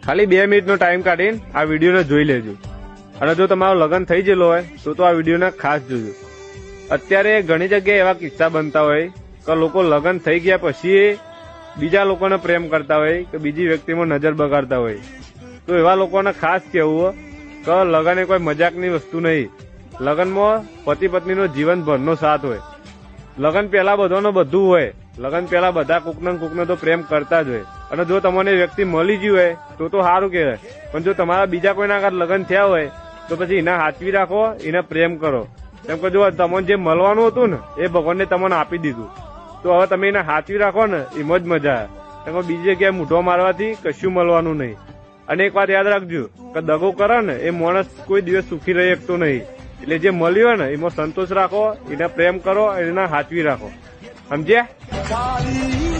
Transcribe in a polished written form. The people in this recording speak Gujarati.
ખાલી 2 મિનિટનો ટાઈમ કાઢીને આ વિડીયોને જોઈ લેજો. અને જો તમારું લગ્ન થઈ ગયેલું હોય તો આ વિડીયોને ખાસ જોજો. અત્યારે ઘણી જગ્યાએ એવા કિસ્સા બનતા હોય કે લોકો લગ્ન થઈ ગયા પછી બીજા લોકોને પ્રેમ કરતા હોય કે બીજી વ્યક્તિમાં નજર બગાડતા હોય. તો એવા લોકોને ખાસ કહેવું કે લગ્ન એ કોઈ મજાકની વસ્તુ નહીં. લગ્નમાં પતિ પત્નીનો જીવનભરનો સાથ હોય. લગ્ન પહેલા બધાનો બધું હોય. લગ્ન પહેલા બધા કૂકને તો પ્રેમ કરતા જ હોય. અને જો તમને વ્યક્તિ મળી ગયું હોય તો સારું કહેવાય. પણ જો તમારા બીજા કોઈના આગળ લગ્ન થયા હોય તો પછી એને હાચવી રાખો, એને પ્રેમ કરો. કેમ કે જો તમને જે મળવાનું હતું ને એ ભગવાનને તમને આપી દીધું. તો હવે તમે એને હાચવી રાખો ને એમાં જ મજા આવે. કેમ કે બીજી જગ્યાએ મૂઢો મારવાથી કશું મળવાનું નહીં. અને એક વાત યાદ રાખજો કે દગો કરે ને એ માણસ કોઈ દિવસ સુખી રહી શકતો નહીં. એટલે જે મળ્યું હોય ને એમાં સંતોષ રાખો, એને પ્રેમ કરો, એને હાચવી રાખો. સમજ્યા?